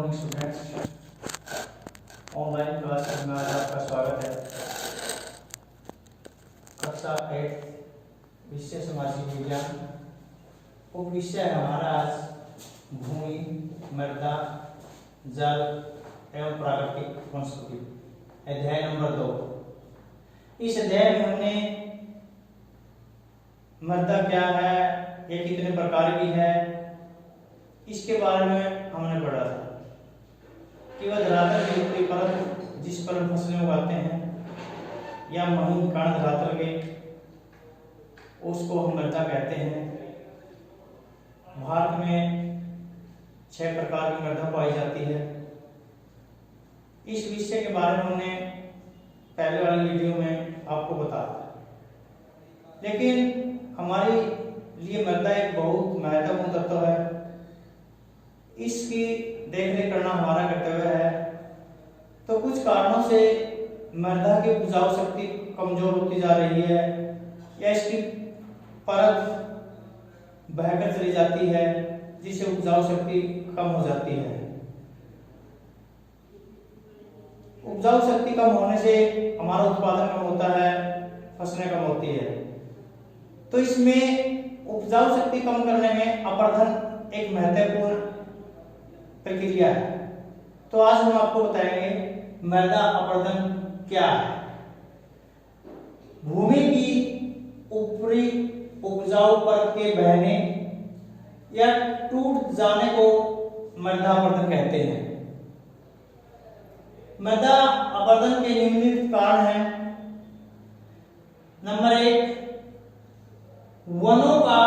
Morning students, online class में आज आपका स्वागत है। कक्षा 8 विषय सामाजिक विज्ञान, उप विषय है हमारा आज भूमि, मृदा, जल एवं प्राकृतिक वनस्पति, अध्याय नंबर 2। इस अध्याय में हमने मृदा क्या है, ये कितने प्रकार की है, इसके बारे में हमने पढ़ा था कि वह धरातल की ऊपरी परत जिस पर फसलें उगाते हैं या महीन कण धरातल के, उसको हम मृदा कहते हैं। भारत में 6 प्रकार की मृदा पाई जाती है। इस विषय के बारे में हमने पहले वाली वीडियो में आपको बताया, लेकिन हमारे लिए मृदा एक बहुत महत्वपूर्ण तत्व है। इसकी देखरेख करना हमारा कर्तव्य है। तो कुछ कारणों से मृदा की उपजाऊ शक्ति कमजोर होती जा रही है या इसकी परत बहकर चली जाती है, जिससे उपजाऊ शक्ति कम हो जाती है। उपजाऊ शक्ति कम होने से हमारा उत्पादन कम होता है, फसलें कम होती है। तो इसमें उपजाऊ शक्ति कम करने में अपर्धन एक महत्वपूर्ण प्रक्रिया है। तो आज हम आपको बताएंगे मृदा अपर्धन क्या है। भूमि की ऊपरी उपजाऊ परत के बहने या टूट जाने को मृदा अपर्धन कहते हैं। मृदा अपर्धन के निम्नलिखित कारण हैं। नंबर 1, वनों का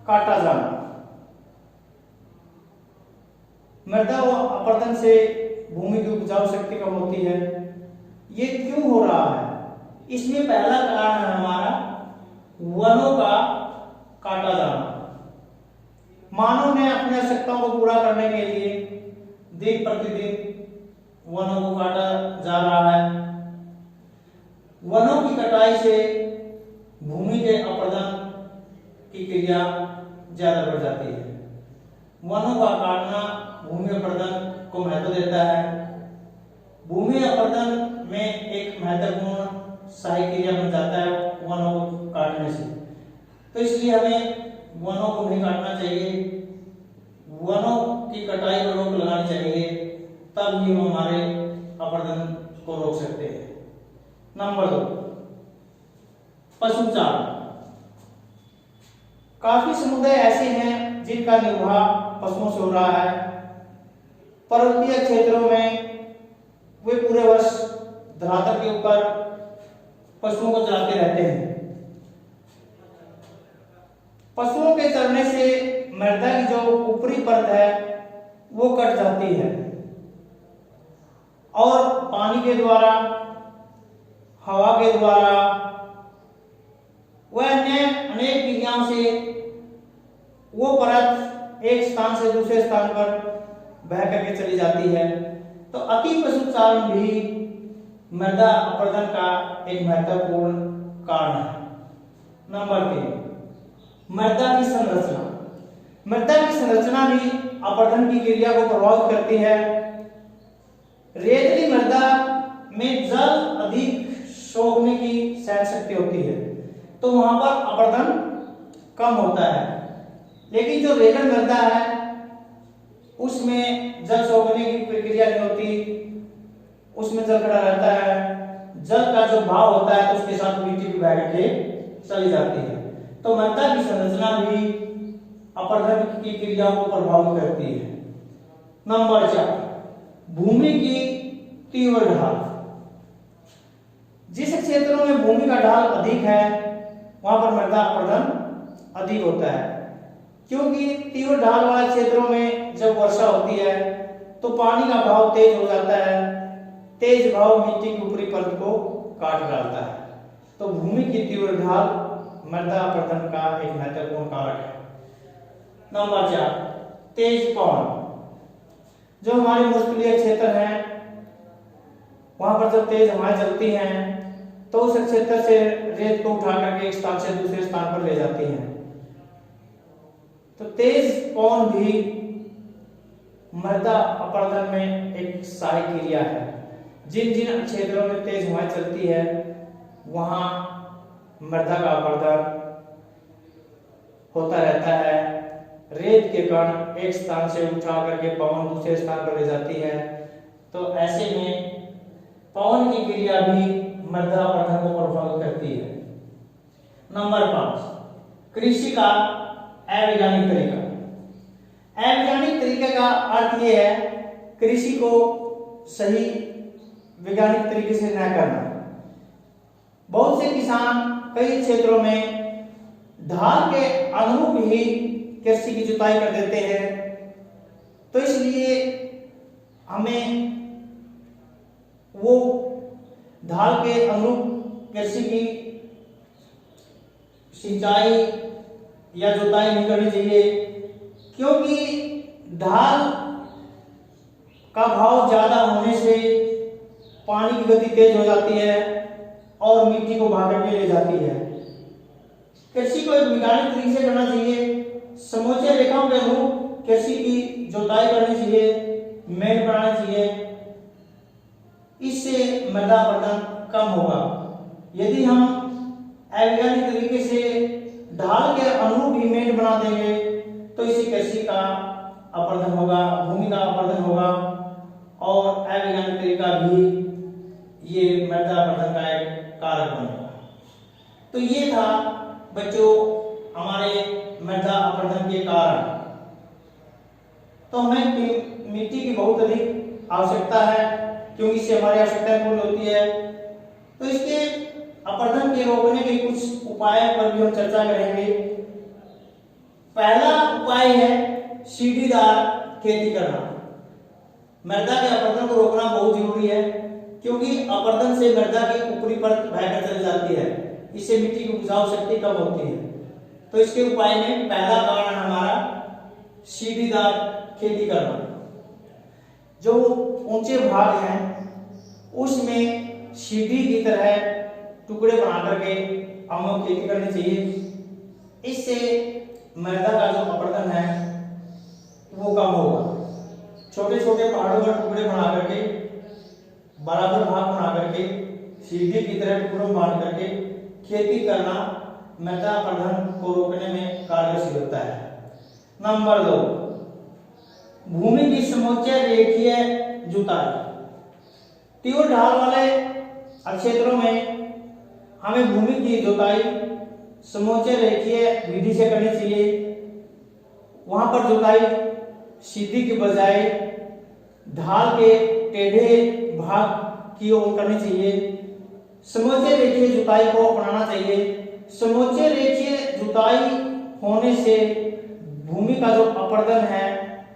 काटा जाना। मृदा अपर्धन से भूमि की उपजाऊ शक्ति कम होती है। ये क्यों हो रहा है? इसमें पहला कारण है हमारा वनों का काटा जाना। मानव ने अपनी आवश्यकताओं को पूरा करने के लिए दिन प्रतिदिन वनों को काटा जा रहा है। वनों की कटाई से भूमि के अपर्धन की क्रिया ज्यादा बढ़ जाती है। वनों का काटना भूमि अपर्धन को महत्व देता है। भूमि अपर्धन में एक महत्वपूर्ण सहायक क्रिया बन जाता है वनों को काटने से। तो इसलिए हमें वनों को नहीं काटना चाहिए, वनों की कटाई पर रोक लगानी चाहिए, तब ही हम हमारे अपर्धन को रोक सकते हैं। नंबर 2, पशुचारण। काफी समुदाय ऐसे हैं जिनका निर्वाह पशुओं से हो रहा है। पर्वतीय क्षेत्रों में वे पूरे वर्ष धरातल के ऊपर पशुओं को चराते रहते हैं। पशुओं के चरने से मृदा की जो ऊपरी परत है वो कट जाती है और पानी के द्वारा, हवा के द्वारा वह अन्य अनेक क्रियाओं से वो परत एक स्थान से दूसरे स्थान पर बह करके चली जाती है। तो अति पशुचारण भी मृदा अपर्धन का एक महत्वपूर्ण कारण है। नंबर 3, मृदा की संरचना। मृदा की संरचना भी अपर्धन की क्रिया को प्रभावित करती है। रेतली मृदा में जल अधिक सोखने की सहन शक्ति होती है, तो वहां पर अपर्धन कम होता है। लेकिन जो रेगड़ मृदा है उसमें जल सोखने की प्रक्रिया नहीं होती, उसमें जल खड़ा रहता है। जल का जो भाव होता है तो उसके साथ मिट्टी भी बह के चली जाती है। तो मृदा की संरचना भी अपर्धन की क्रियाओं को प्रभावित करती है। नंबर 4, भूमि की तीव्र ढाल। जिस क्षेत्रों में भूमि का ढाल अधिक है वहां पर मृदा अपर्धन अधिक होता है, क्योंकि तीव्र ढाल वाले क्षेत्रों में जब वर्षा होती है तो पानी का बहाव तेज हो जाता है। तेज बहाव मिट्टी की ऊपरी परत को काट डालता है। तो भूमि की तीव्र ढाल मृदा अपर्धन का एक महत्वपूर्ण कारक है। नंबर 4, तेज पवन। जो हमारे मरुस्थलीय क्षेत्र हैं वहां पर जब तेज हवाएं चलती हैं तो उस क्षेत्र से रेत को उठा करके एक स्थान से दूसरे स्थान पर ले जाती हैं। तो तेज पवन भी मृदा अपरदन में एक सहायक क्रिया है। जिन जिन क्षेत्रों में तेज हवाएं चलती है वहां मृदा का अपरदन होता रहता है। रेत के कण एक स्थान से उठा करके पवन दूसरे स्थान पर ले जाती है, तो ऐसे में पवन की क्रिया भी मृदा अपरदन को प्रभावित करती है। नंबर 5, कृषि का अवैज्ञानिक तरीका। अवैज्ञानिक तरीके का अर्थ यह है कृषि को सही वैज्ञानिक तरीके से न करना। बहुत से किसान कई क्षेत्रों में ढाल के अनुरूप ही कृषि की जुताई कर देते हैं, तो इसलिए हमें वो ढाल के अनुरूप कृषि की सिंचाई या जुताई नहीं करनी चाहिए, क्योंकि ढाल का भाव ज्यादा होने से पानी की गति तेज हो जाती है और मिट्टी को भाग करके ले जाती है। कृषि को एक वैज्ञानिक तरीके से करना चाहिए। समोच्च रेखाओं के अनुरूप कृषि की जुताई करनी चाहिए, मेड़ बनाना चाहिए, इससे मृदा अपरदन कम होगा। यदि हम अवैज्ञानिक तरीके से ढाल के अनुरूप ही मेड़ बना देंगे तो इससे कृषि का अपरदन होगा, भूमि का अपरदन होगा और अवैज्ञानिक तरीका भी ये मृदा अपरदन का एक कारक बनेगा। तो ये था बच्चों हमारे मृदा अपरदन के कारण। तो हमें मिट्टी की बहुत अधिक आवश्यकता है, क्योंकि इससे हमारी आवश्यकताएं पूर्ण होती है। तो इसके अपरदन के रोकने के कुछ उपाय पर भी हम चर्चा करेंगे। पहला उपाय है सीढ़ीदार खेती करना। मृदा के अपरदन को रोकना बहुत जरूरी है, क्योंकि अपरदन से मृदा की ऊपरी परत बहकर चली जाती है, इससे मिट्टी की उपजाऊ शक्ति कम होती है। तो इसके उपाय में पहला कारण हमारा सीढ़ीदार खेती करना। जो ऊंचे भाग हैं उसमें सीढ़ी की तरह टुकड़े बना करके हमें खेती करनी चाहिए। इससे मृदा का जो अपरदन है वो कम होगा। छोटे छोटे पहाड़ों पर टुकड़े बना करके, बराबर भाग बना करके, सीढ़ी की तरह टुकड़ों बांध करके खेती करना मृदा अपरदन को रोकने में कारगर होता है। नंबर 2, भूमि की समोच्च रेखीय जुताई। तीव्र ढाल वाले क्षेत्रों में हमें भूमि की जुताई समोच्च रेखीय विधि से करनी चाहिए। वहां पर जुताई सीधी की बजाय ढाल के टेढ़े भाग की ओर करनी चाहिए। समोच्च रेखीय जुताई को अपनाना चाहिए। समोच्च रेखीय जुताई होने से भूमि का जो अपरदन है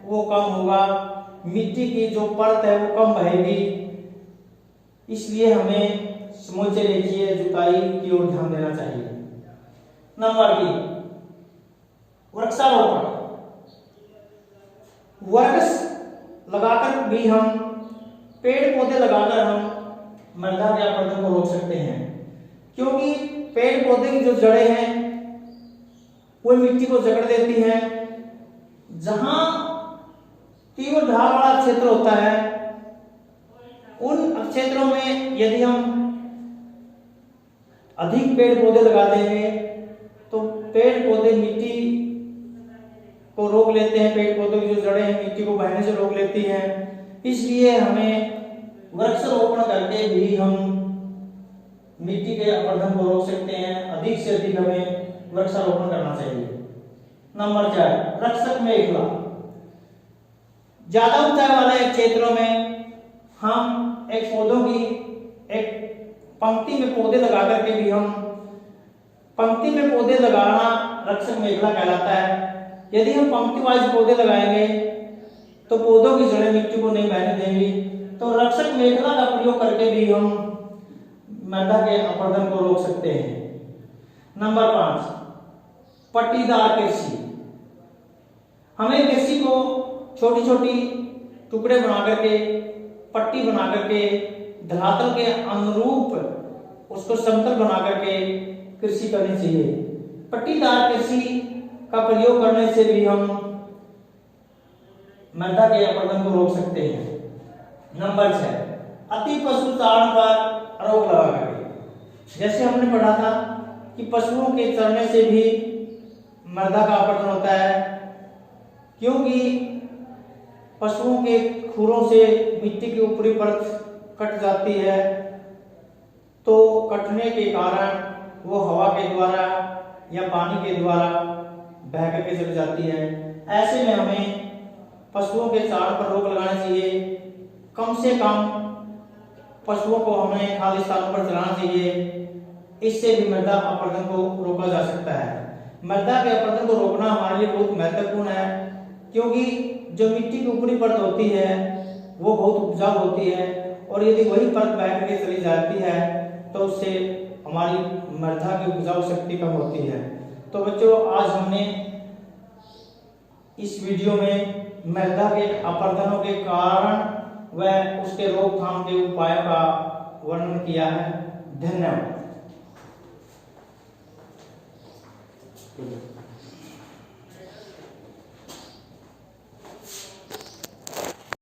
वो कम होगा, मिट्टी की जो परत है वो कम बहेगी। इसलिए हमें समोच्च रेखीय जुताई की ओर ध्यान देना चाहिए। नंबर 3, वृक्षारोपण। वृक्ष लगाकर भी हम, पेड़ पौधे लगाकर हम मृदा के अपरदन को रोक सकते हैं, क्योंकि पेड़ पौधे की जो जड़ें हैं वो मिट्टी को जकड़ देती हैं। जहां तीव्र ढाल वाला क्षेत्र होता है उन क्षेत्रों में यदि हम अधिक पेड़ पौधे लगा देंगे तो पेड़ पौधे मिट्टी को रोक लेते हैं, पेड़ पौधों की जो जड़ें हैं मिट्टी को बहने से रोक लेती हैं। इसलिए हमें वृक्षारोपण करके भी हम मिट्टी के अपरदन को रोक सकते हैं। अधिक से अधिक हमें वृक्षारोपण करना चाहिए। नंबर 4, रक्षक मेखला। ज्यादा ऊंचाई वाले क्षेत्रों में हम एक पौधों की एक पंक्ति में पौधे लगा करके भी हम, पंक्ति में पौधे लगाना रक्षक मेखला कहलाता है। यदि हम पंक्ति वाइज पौधे लगाएंगे तो पौधों की जड़ें मिट्टी को नहीं बहने देंगी। तो रक्षक मेखला का प्रयोग करके भी हम मृदा के अपरदन को रोक सकते हैं। नंबर 5, पट्टीदार कृषि। हमें कृषि को छोटी छोटी टुकड़े बना करके, पट्टी बना करके, धरातल के अनुरूप उसको समतल बना करके कृषि करनी चाहिए। पट्टीदार कृषि का प्रयोग करने से भी हम मृदा के अपरदन को रोक सकते हैं। नंबर 6, अति पशु चारण पर रोक लगा करके। जैसे हमने पढ़ा था कि पशुओं के चरने से भी मृदा का अपरदन होता है, क्योंकि पशुओं के खुरों से मिट्टी की ऊपरी परत कट जाती है, तो कटने के कारण वो हवा के द्वारा या पानी के द्वारा बह करके चली जाती है। ऐसे में हमें पशुओं के चारण पर रोक लगानी चाहिए। कम से कम पशुओं को हमें खाली स्थानों पर चलाना चाहिए। इससे भी मृदा अपरदन को रोका जा सकता है। मृदा के अपरदन को रोकना हमारे लिए बहुत महत्वपूर्ण है, क्योंकि जो मिट्टी की ऊपरी परत होती है वो बहुत उपजाऊ होती है, और यदि वही परत बह करके चली जाती है तो उससे हमारी मृदा की उपजाऊ शक्ति कम होती है। तो बच्चों, आज हमने इस वीडियो में मृदा के अपरदनों के कारण व उसके रोकथाम के उपायों का वर्णन किया है। धन्यवाद।